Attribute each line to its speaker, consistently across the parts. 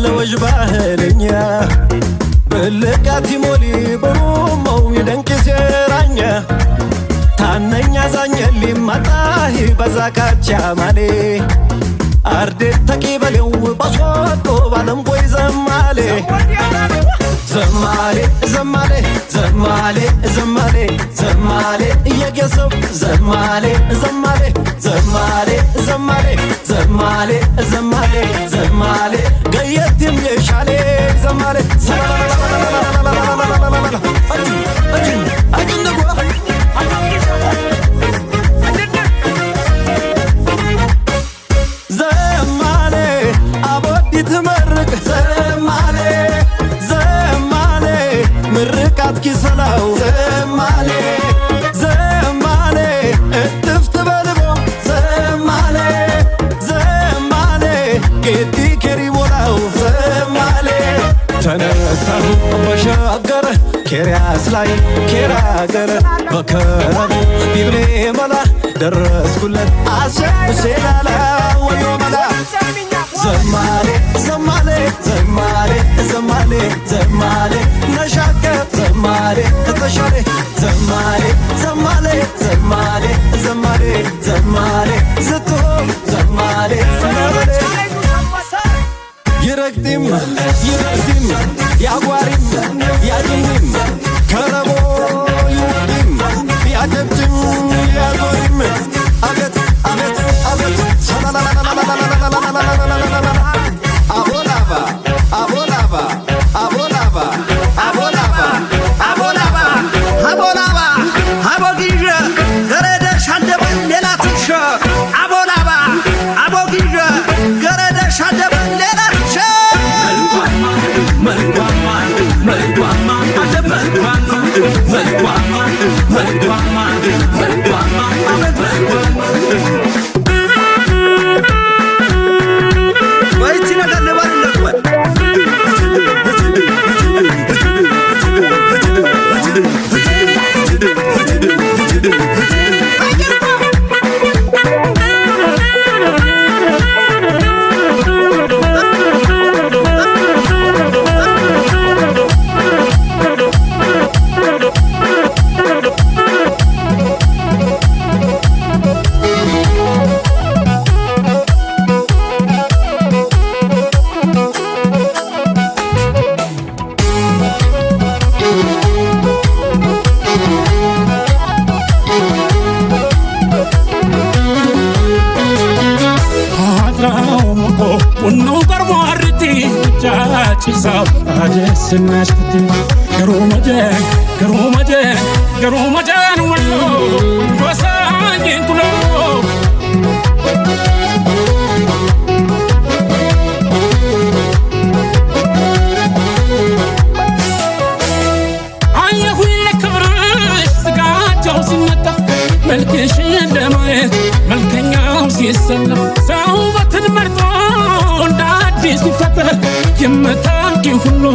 Speaker 1: ለወጅ ባህልኛ በልቃቲ ሞሊ በሩመው ይደንቅ ሲራኛ ታነኛ ዛኘሊ ማጣሂ በዛካቻ ማሌ አርዴት ተቂበሌው ባሶቶ ባለም ቆይ ዘማሌ ዘማሌ ዘማሌ ዘማሌ ዘማሌ ዘማሌ እየገሰብ ዘማሌ ዘማሌ ዘማሌ ዘማሌ ዘማሌ ዘማሌ ዘማሌ ገየትም የሻሌ ዘማሌ ዘማሌ አቦዲ ትመርቅ ዘማሌ ዘማሌ ምርቃት ኪሰላው ዘማሌ ዘማሌ እጥፍ ትበልቦ ዘማሌ ዘማሌ ጌዲ ከሪቦላው ዘማሌ ተነሳሁ በሻገረ ኬሪያስ ላይ ኬራገረ በከረሙ ቢብሌ መላ ደረስኩለት አሸብሴላላ ወዮ መላ ዘማሌ ዘማሌ ዘማሌ ዘማሌ ዘማሌ ነሻከር ዘማሌ ተሻሌ ዘማሌ ዘማሌ ዘማሌ ዘማሌ ዘማሌ ዝትሆም ዘማሌ ዘማሌ ይረግጢም ይረግጢም ያጓሪም ያጅኒም ከረቦ ይውዲም ያጀብጅም ያጎሪም አቤት አቤት አቤት አቦላባ አቦላባ አቦላባ አቦላባ አቦላባ አቦላባ አቦጊዥ ገረደሽ አንደበል ሌላ ትንሽ አቦላባ አቦጊዥ ገረደሽ አንደበል ሌላ ትንሽ መልጓማ መልጓማ አደበልጓማ መልጓማ መልጓማ መልጓማ አደበልጓማ ወይቺ ነገር ለባልነት ወይ ስናሽት ገሮመጀ ገሮመጀ ገሮመጀን ወሎ ወሳኝን ኩሎ አየሁኝ ለክብርሽ ስጋጃው ሲነጠፍ መልክሽን ለማየት መልከኛው ሲሰለፍ ሰውበትን መርጦ እንደ አዲስ ሲፈጠር የምታውቂው ሁሉ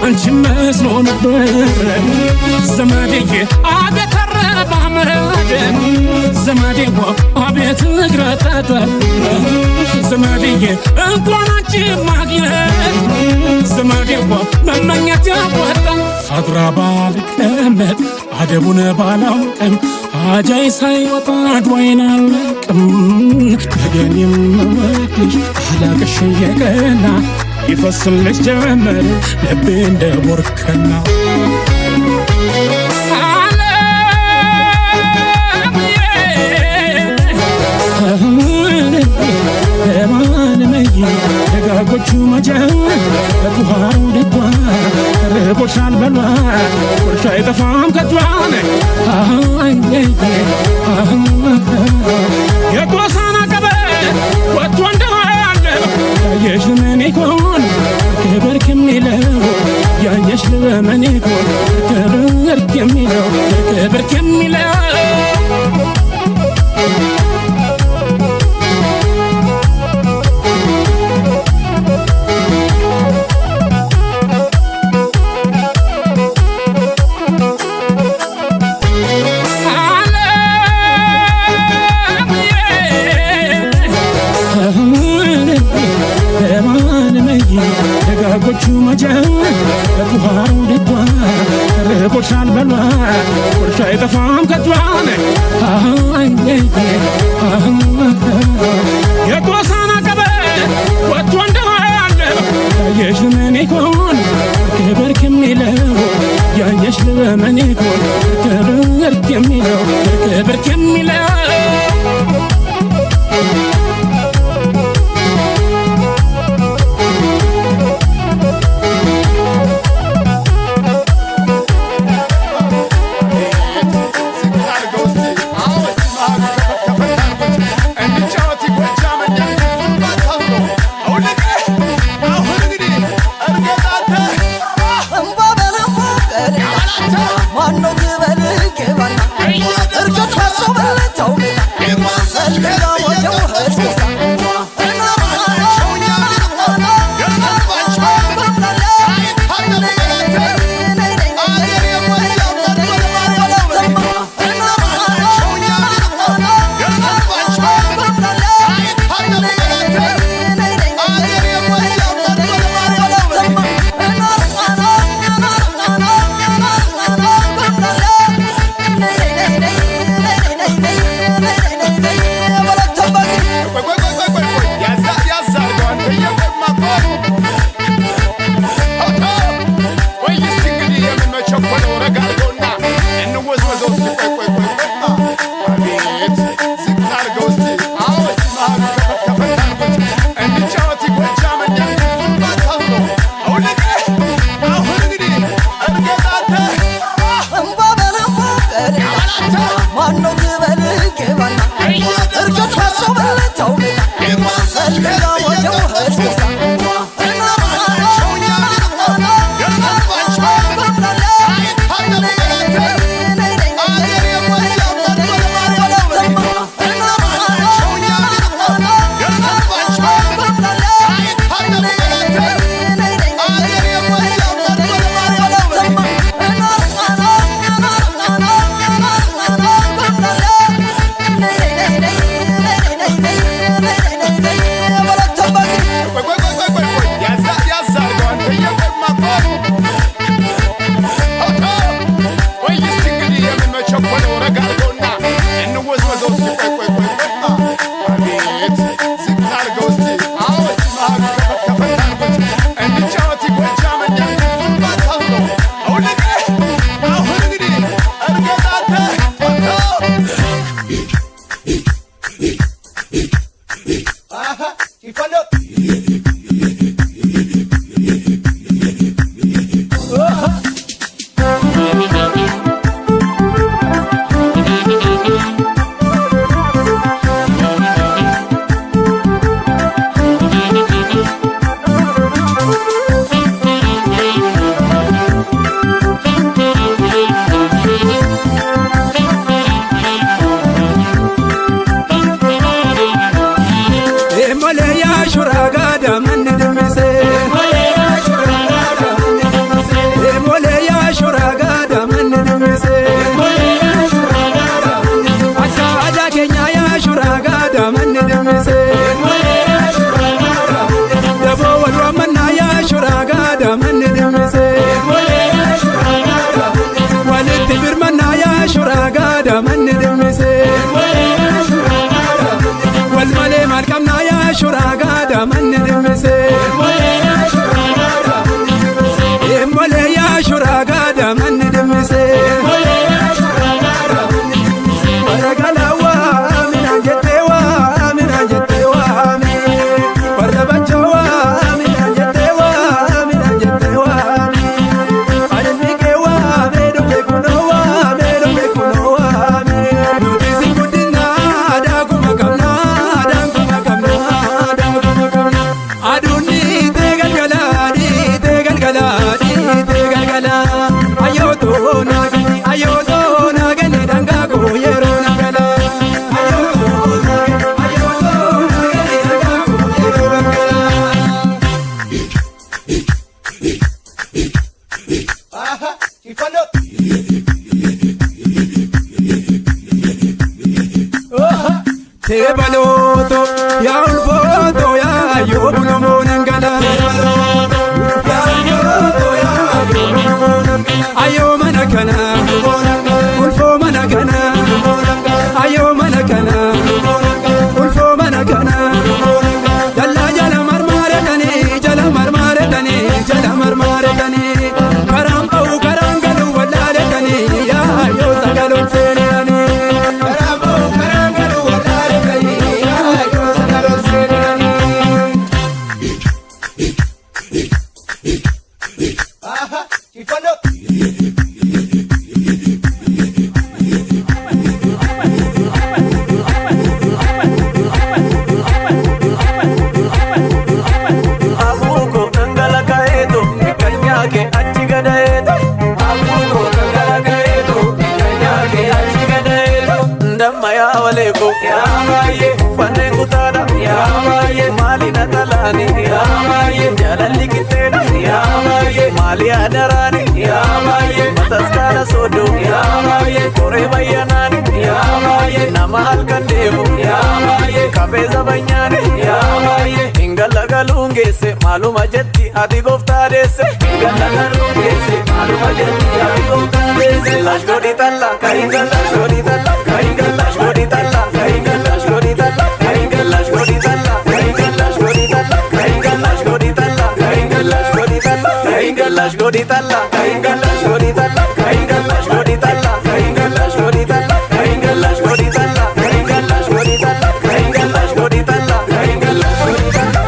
Speaker 1: አንቺ መስሎ ነበር ዘመዴዬ አቤት አረማመድ ዘመዴዋ አቤት እግረ ጠጠር ዘመዴዬ እንኳን አንቺ ማግኘት ዘመዴዋ መመኘት ያወጣ አድራ ባልቀመጥ አደቡን ባላውቅም አጃይ ሳይወጣ አድዋይን አለቅም ነገን የምወድሽ አላቅሽ የቀና ይፈስልሽ ጀመር ልቤ እንደ ቦርከና ደጋጎቹ መጀን በቱሃሩ ደጓ ርቦሻል በሏ ቁርሻ አይጠፋም ከቷን የጎሳና ቀበ ወጥቶ እንደዋለ ያየሽ ለምን ይሆን ክብር ከሚለው ያየሽ ለምን ይሆን ክብር ከሚለው ክብር ከሚለው የቶሳና ቀበሌ ወጥቶ እንደዋለ ያየሽ ምን ይሆን ክብር ከሚለው ያየሽ ምን ይሆን ክብር ከሚለው ክብር ከሚለው
Speaker 2: Tebaloto ya ulfoto ya yobulo monangala ayo manakana ulfo manakana ayo manakana
Speaker 3: damma yaa waleeko yaa baay'ee fanneen kutaadha yaa baay'ee maali na talaani yaa baay'ee jaalalli qixxeedha yaa baay'ee maali adaraani yaa baay'ee mataskaana sooddo yaa baay'ee koree bayyanaani yaa baay'ee nama halkan deemu yaa baay'ee kabeeza banyaani yaa baay'ee ingalla galuun geesse maaluma jetti ati gooftaa deesse ingalla galuun geesse maaluma jetti ati gooftaa deesse lash godhi talla kaingalla godhi talla kaingalla godhi talla kaingalla godhi talla kaingalla godhi talla kaingalla godhi talla kaingalla godhi talla kaingalla godhi talla kaingalla godhi talla kaingalla godhi talla kaingalla godhi talla kaingalla godhi talla kaingalla godhi talla kaingalla godhi talla kaingalla godhi talla kaingalla godhi talla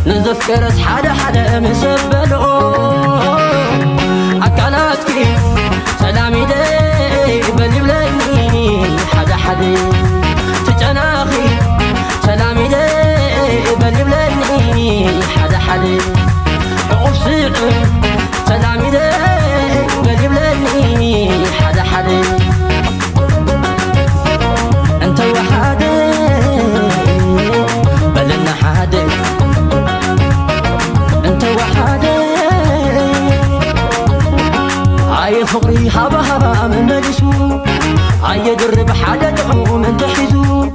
Speaker 4: نذكرت حدا مسبلو أكلاتكي سلامي دي بلبلني حدا تجناخي سلامي دي بلبلني حدا عصيق سلامي دي بلبلني من ملسو أيدرب حدا دعوم انتحزو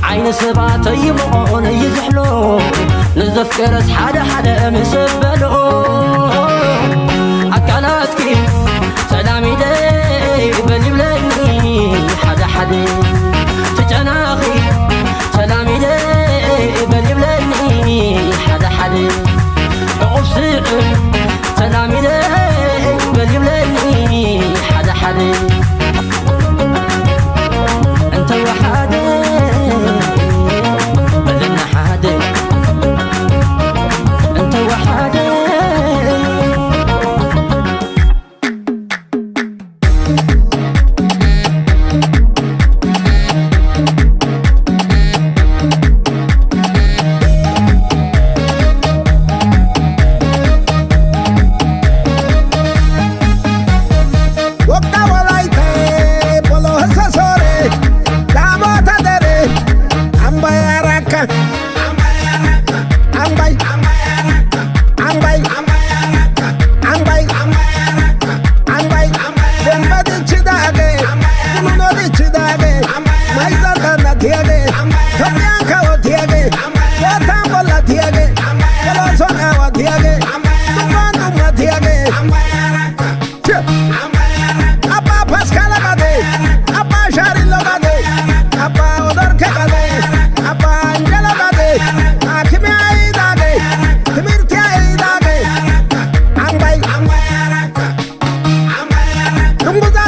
Speaker 4: عين سبعة يمعون يزحلو نزف كرس حدا مسبلو أكالاتكي سلامي دي بني بلاني حدا تجناخي سلامي دي بني بلاني حدا عقب سلامي دي بني بلاني حدا انت وحدي بدنا حدا انت وحدي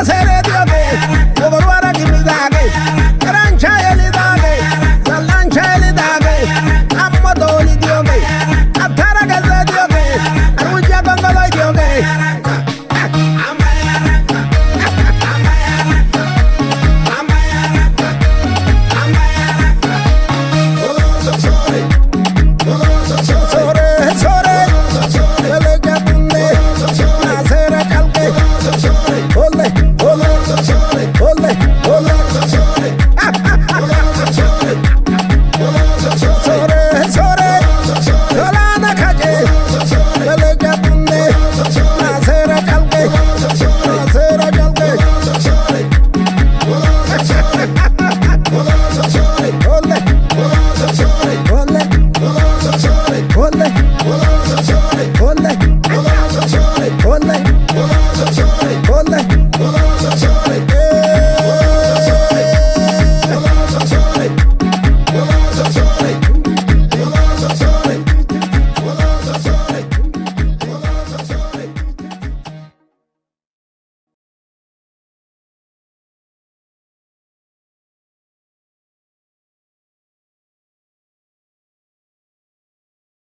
Speaker 5: Hacer